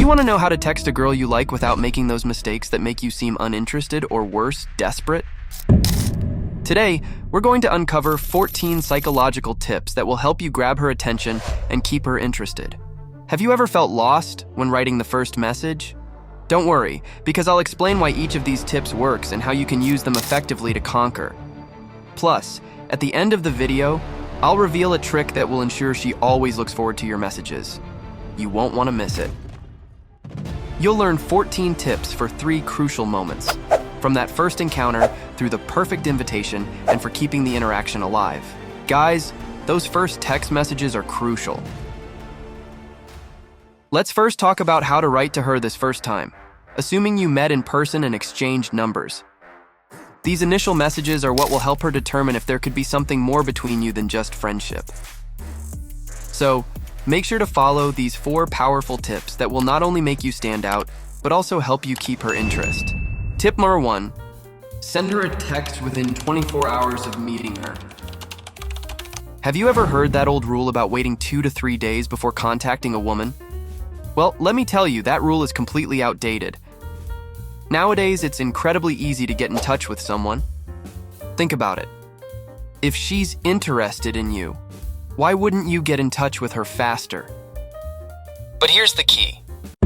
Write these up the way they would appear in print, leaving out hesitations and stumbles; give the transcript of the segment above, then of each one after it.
you want to know how to text a girl you like without making those mistakes that make you seem uninterested or worse, desperate? Today, we're going to uncover 14 psychological tips that will help you grab her attention and keep her interested. Have you ever felt lost when writing the first message? Don't worry, because I'll explain why each of these tips works and how you can use them effectively to conquer. Plus, at the end of the video, I'll reveal a trick that will ensure she always looks forward to your messages. You won't want to miss it. You'll learn 14 tips for 3 crucial moments, from that first encounter through the perfect invitation and for keeping the interaction alive. Guys, those first text messages are crucial. Let's first talk about how to write to her this first time, assuming you met in person and exchanged numbers. These initial messages are what will help her determine if there could be something more between you than just friendship. So, make sure to follow these 4 powerful tips that will not only make you stand out, but also help you keep her interest. Tip number 1, send her a text within 24 hours of meeting her. Have you ever heard that old rule about waiting 2 to 3 days before contacting a woman? Well, let me tell you, that rule is completely outdated. Nowadays, it's incredibly easy to get in touch with someone. Think about it. If she's interested in you, why wouldn't you get in touch with her faster? But here's the key.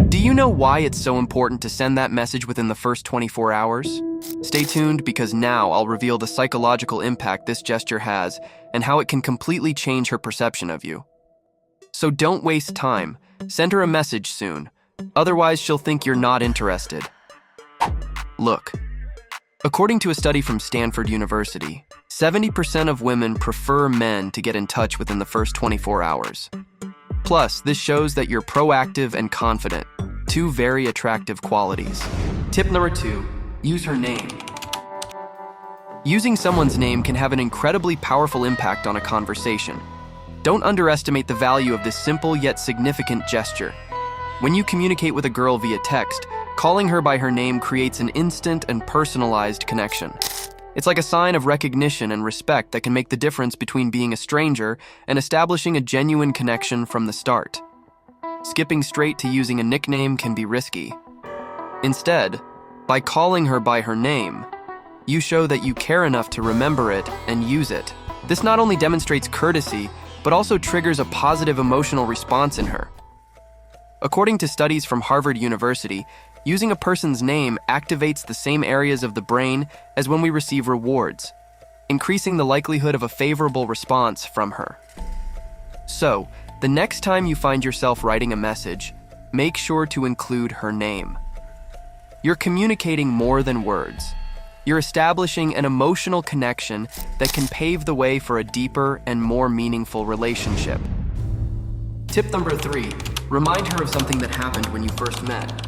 Do you know why it's so important to send that message within the first 24 hours? Stay tuned, because now I'll reveal the psychological impact this gesture has and how it can completely change her perception of you. So don't waste time. Send her a message soon. Otherwise, she'll think you're not interested. Look, according to a study from Stanford University, 70% of women prefer men to get in touch within the first 24 hours. Plus, this shows that you're proactive and confident, 2 very attractive qualities. Tip number 2, use her name. Using someone's name can have an incredibly powerful impact on a conversation. Don't underestimate the value of this simple yet significant gesture. When you communicate with a girl via text, calling her by her name creates an instant and personalized connection. It's like a sign of recognition and respect that can make the difference between being a stranger and establishing a genuine connection from the start. Skipping straight to using a nickname can be risky. Instead, by calling her by her name, you show that you care enough to remember it and use it. This not only demonstrates courtesy, but also triggers a positive emotional response in her. According to studies from Harvard University, using a person's name activates the same areas of the brain as when we receive rewards, increasing the likelihood of a favorable response from her. So, the next time you find yourself writing a message, make sure to include her name. You're communicating more than words. You're establishing an emotional connection that can pave the way for a deeper and more meaningful relationship. Tip number 3, remind her of something that happened when you first met.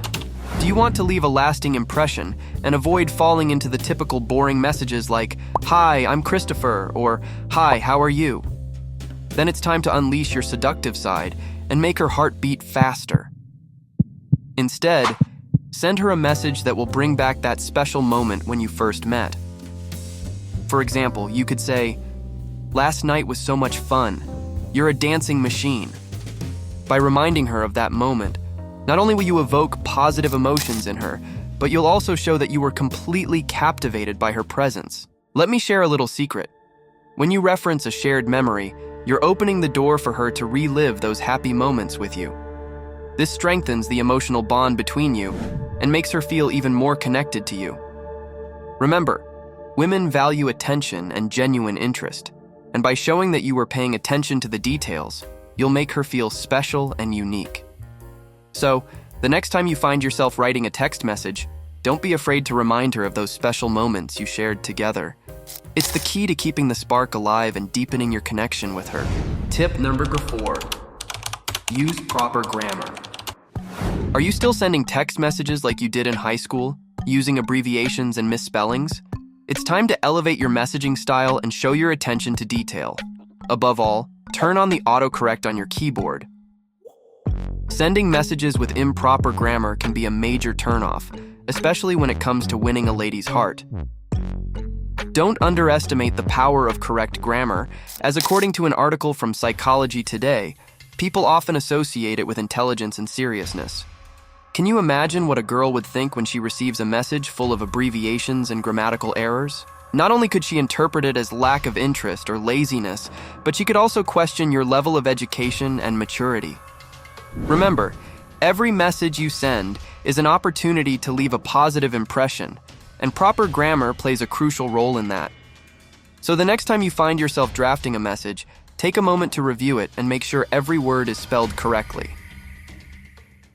Do you want to leave a lasting impression and avoid falling into the typical boring messages like, "Hi, I'm Christopher," or "Hi, how are you?" Then it's time to unleash your seductive side and make her heart beat faster. Instead, send her a message that will bring back that special moment when you first met. For example, you could say, "Last night was so much fun. You're a dancing machine." By reminding her of that moment, not only will you evoke positive emotions in her, but you'll also show that you were completely captivated by her presence. Let me share a little secret. When you reference a shared memory, you're opening the door for her to relive those happy moments with you. This strengthens the emotional bond between you and makes her feel even more connected to you. Remember, women value attention and genuine interest, and by showing that you were paying attention to the details, you'll make her feel special and unique. So, the next time you find yourself writing a text message, don't be afraid to remind her of those special moments you shared together. It's the key to keeping the spark alive and deepening your connection with her. Tip number 4, use proper grammar. Are you still sending text messages like you did in high school, using abbreviations and misspellings? It's time to elevate your messaging style and show your attention to detail. Above all, turn on the autocorrect on your keyboard. Sending messages with improper grammar can be a major turnoff, especially when it comes to winning a lady's heart. Don't underestimate the power of correct grammar, as according to an article from Psychology Today, people often associate it with intelligence and seriousness. Can you imagine what a girl would think when she receives a message full of abbreviations and grammatical errors? Not only could she interpret it as lack of interest or laziness, but she could also question your level of education and maturity. Remember, every message you send is an opportunity to leave a positive impression, and proper grammar plays a crucial role in that. So the next time you find yourself drafting a message, take a moment to review it and make sure every word is spelled correctly.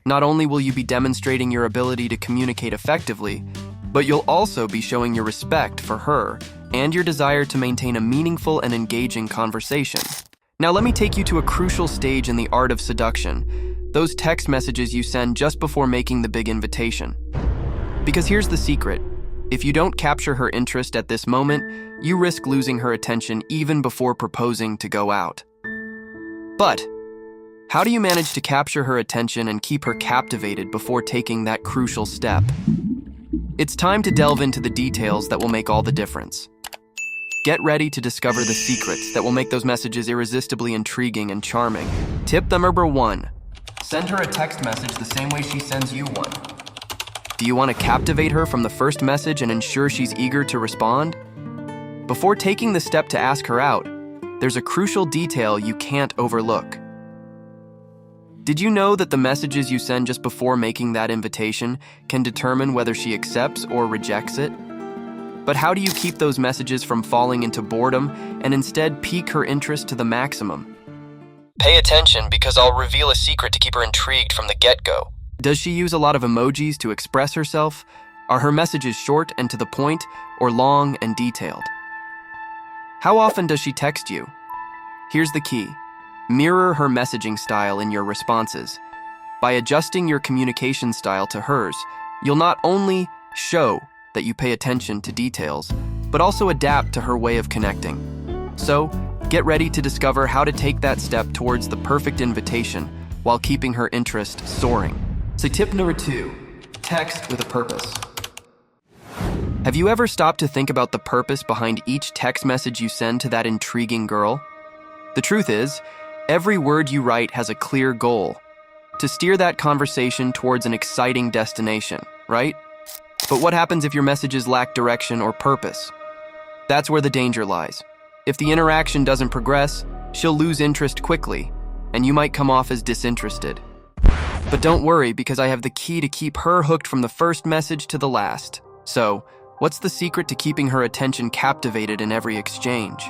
Not only will you be demonstrating your ability to communicate effectively, but you'll also be showing your respect for her and your desire to maintain a meaningful and engaging conversation. Now let me take you to a crucial stage in the art of seduction, those text messages you send just before making the big invitation. Because here's the secret. If you don't capture her interest at this moment, you risk losing her attention even before proposing to go out. But how do you manage to capture her attention and keep her captivated before taking that crucial step? It's time to delve into the details that will make all the difference. Get ready to discover the secrets that will make those messages irresistibly intriguing and charming. Tip number 1. Send her a text message the same way she sends you one. Do you want to captivate her from the first message and ensure she's eager to respond? Before taking the step to ask her out, there's a crucial detail you can't overlook. Did you know that the messages you send just before making that invitation can determine whether she accepts or rejects it? But how do you keep those messages from falling into boredom and instead pique her interest to the maximum? Pay attention because I'll reveal a secret to keep her intrigued from the get-go. Does she use a lot of emojis to express herself? Are her messages short and to the point, or long and detailed? How often does she text you? Here's the key. Mirror her messaging style in your responses. By adjusting your communication style to hers, you'll not only show that you pay attention to details, but also adapt to her way of connecting. So, get ready to discover how to take that step towards the perfect invitation while keeping her interest soaring. So tip number 2, text with a purpose. Have you ever stopped to think about the purpose behind each text message you send to that intriguing girl? The truth is, every word you write has a clear goal: to steer that conversation towards an exciting destination, right? But what happens if your messages lack direction or purpose? That's where the danger lies. If the interaction doesn't progress, she'll lose interest quickly, and you might come off as disinterested. But don't worry, because I have the key to keep her hooked from the first message to the last. So, what's the secret to keeping her attention captivated in every exchange?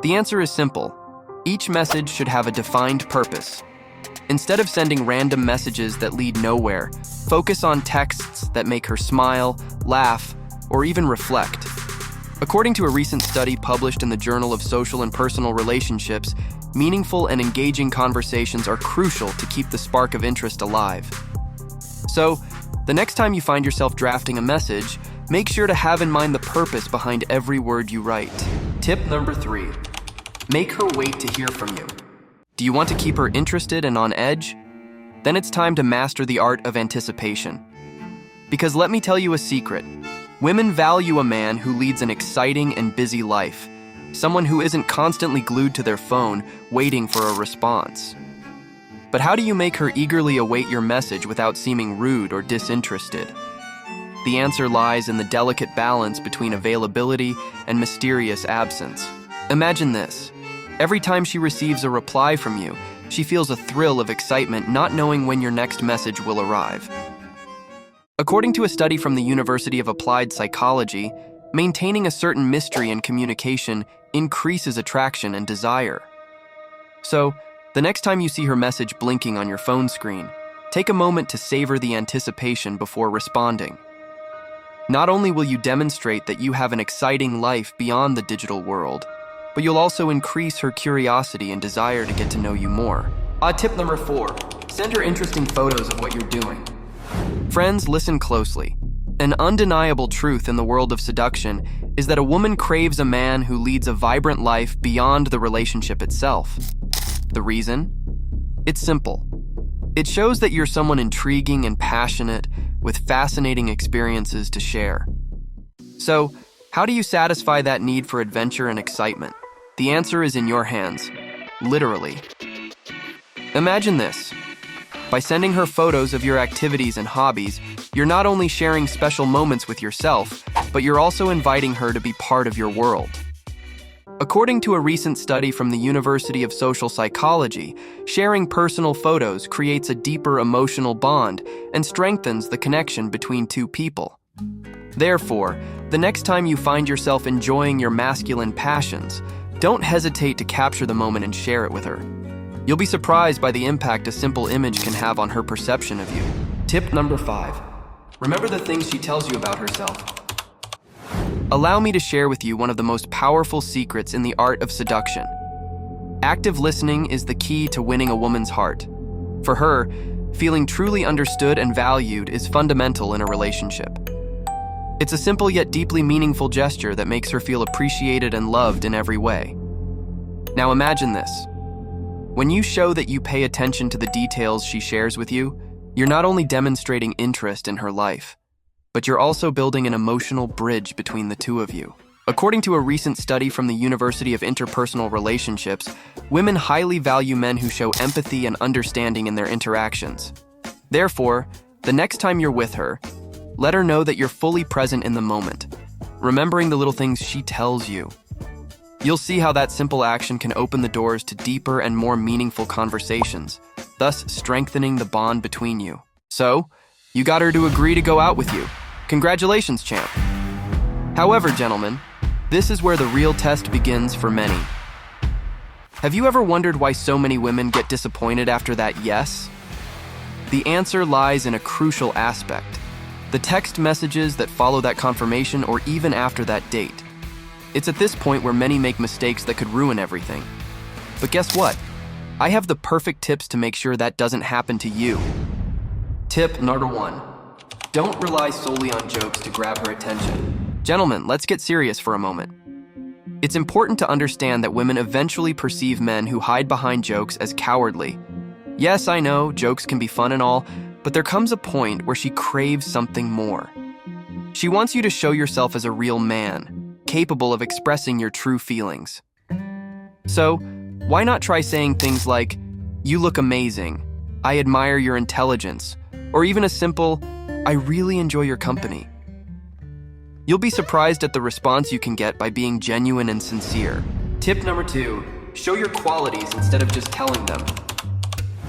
The answer is simple. Each message should have a defined purpose. Instead of sending random messages that lead nowhere, focus on texts that make her smile, laugh, or even reflect. According to a recent study published in the Journal of Social and Personal Relationships, meaningful and engaging conversations are crucial to keep the spark of interest alive. So, the next time you find yourself drafting a message, make sure to have in mind the purpose behind every word you write. Tip number 3. Make her wait to hear from you. Do you want to keep her interested and on edge? Then it's time to master the art of anticipation. Because let me tell you a secret. Women value a man who leads an exciting and busy life. Someone who isn't constantly glued to their phone, waiting for a response. But how do you make her eagerly await your message without seeming rude or disinterested? The answer lies in the delicate balance between availability and mysterious absence. Imagine this. Every time she receives a reply from you, she feels a thrill of excitement not knowing when your next message will arrive. According to a study from the University of Applied Psychology, maintaining a certain mystery in communication increases attraction and desire. So, the next time you see her message blinking on your phone screen, take a moment to savor the anticipation before responding. Not only will you demonstrate that you have an exciting life beyond the digital world, but you'll also increase her curiosity and desire to get to know you more. Tip number 4, send her interesting photos of what you're doing. Friends, listen closely. An undeniable truth in the world of seduction is that a woman craves a man who leads a vibrant life beyond the relationship itself. The reason? It's simple. It shows that you're someone intriguing and passionate with fascinating experiences to share. So, how do you satisfy that need for adventure and excitement? The answer is in your hands, literally. Imagine this. By sending her photos of your activities and hobbies, you're not only sharing special moments with yourself, but you're also inviting her to be part of your world. According to a recent study from the University of Social Psychology, sharing personal photos creates a deeper emotional bond and strengthens the connection between two people. Therefore, the next time you find yourself enjoying your masculine passions, don't hesitate to capture the moment and share it with her. You'll be surprised by the impact a simple image can have on her perception of you. Tip number 5. Remember the things she tells you about herself. Allow me to share with you one of the most powerful secrets in the art of seduction. Active listening is the key to winning a woman's heart. For her, feeling truly understood and valued is fundamental in a relationship. It's a simple yet deeply meaningful gesture that makes her feel appreciated and loved in every way. Now imagine this. When you show that you pay attention to the details she shares with you, you're not only demonstrating interest in her life, but you're also building an emotional bridge between the two of you. According to a recent study from the University of Interpersonal Relationships, women highly value men who show empathy and understanding in their interactions. Therefore, the next time you're with her, let her know that you're fully present in the moment, remembering the little things she tells you. You'll see how that simple action can open the doors to deeper and more meaningful conversations, thus strengthening the bond between you. So, you got her to agree to go out with you. Congratulations, champ. However, gentlemen, this is where the real test begins for many. Have you ever wondered why so many women get disappointed after that yes? The answer lies in a crucial aspect: the text messages that follow that confirmation or even after that date. It's at this point where many make mistakes that could ruin everything. But guess what? I have the perfect tips to make sure that doesn't happen to you. Tip number 1. Don't rely solely on jokes to grab her attention. Gentlemen, let's get serious for a moment. It's important to understand that women eventually perceive men who hide behind jokes as cowardly. Yes, I know, jokes can be fun and all, but there comes a point where she craves something more. She wants you to show yourself as a real man, capable of expressing your true feelings. So, why not try saying things like, "You look amazing," "I admire your intelligence," or even a simple, "I really enjoy your company." You'll be surprised at the response you can get by being genuine and sincere. Tip number 2, show your qualities instead of just telling them.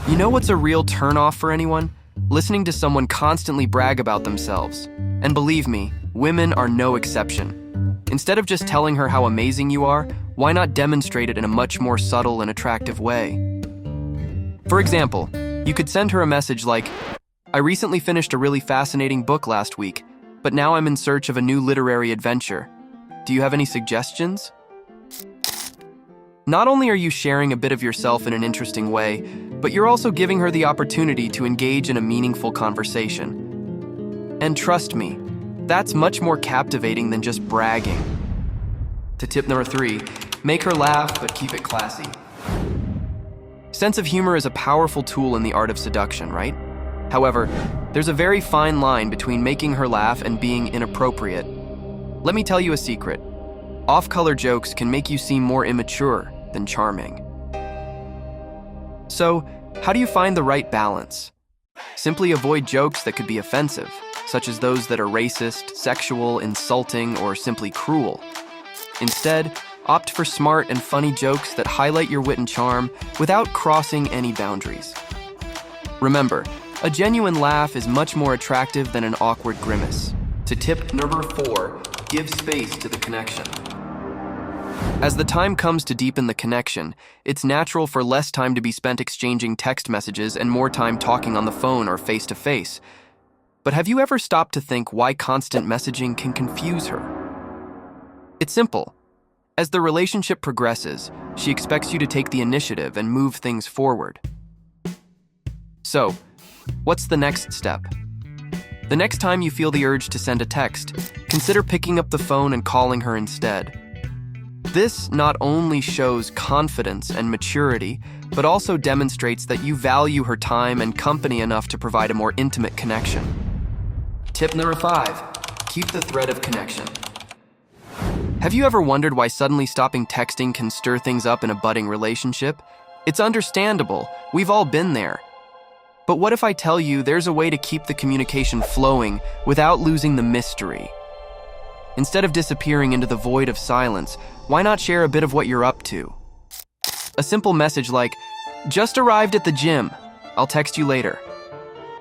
You know what's a real turnoff for anyone? Listening to someone constantly brag about themselves. And believe me, women are no exception. Instead of just telling her how amazing you are, why not demonstrate it in a much more subtle and attractive way? For example, you could send her a message like, "I recently finished a really fascinating book last week, but now I'm in search of a new literary adventure. Do you have any suggestions?" Not only are you sharing a bit of yourself in an interesting way, but you're also giving her the opportunity to engage in a meaningful conversation. And trust me, that's much more captivating than just bragging. To tip number 3, make her laugh, but keep it classy. Sense of humor is a powerful tool in the art of seduction, right? However, there's a very fine line between making her laugh and being inappropriate. Let me tell you a secret. Off-color jokes can make you seem more immature than charming. So, how do you find the right balance? Simply avoid jokes that could be offensive, such as those that are racist, sexual, insulting, or simply cruel. Instead, opt for smart and funny jokes that highlight your wit and charm without crossing any boundaries. Remember, a genuine laugh is much more attractive than an awkward grimace. To tip number 4, give space to the connection. As the time comes to deepen the connection, it's natural for less time to be spent exchanging text messages and more time talking on the phone or face-to-face. But have you ever stopped to think why constant messaging can confuse her? It's simple. As the relationship progresses, she expects you to take the initiative and move things forward. So, what's the next step? The next time you feel the urge to send a text, consider picking up the phone and calling her instead. This not only shows confidence and maturity, but also demonstrates that you value her time and company enough to provide a more intimate connection. Tip number 5, keep the thread of connection. Have you ever wondered why suddenly stopping texting can stir things up in a budding relationship? It's understandable. We've all been there. But what if I tell you there's a way to keep the communication flowing without losing the mystery? Instead of disappearing into the void of silence, why not share a bit of what you're up to? A simple message like, "Just arrived at the gym. I'll text you later,"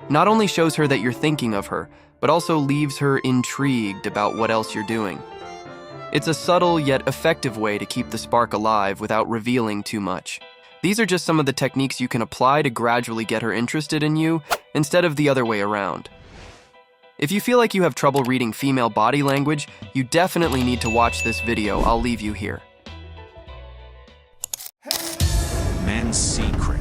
not only shows her that you're thinking of her, but also leaves her intrigued about what else you're doing. It's a subtle yet effective way to keep the spark alive without revealing too much. These are just some of the techniques you can apply to gradually get her interested in you, instead of the other way around. If you feel like you have trouble reading female body language, you definitely need to watch this video. I'll leave you here. Men's secret.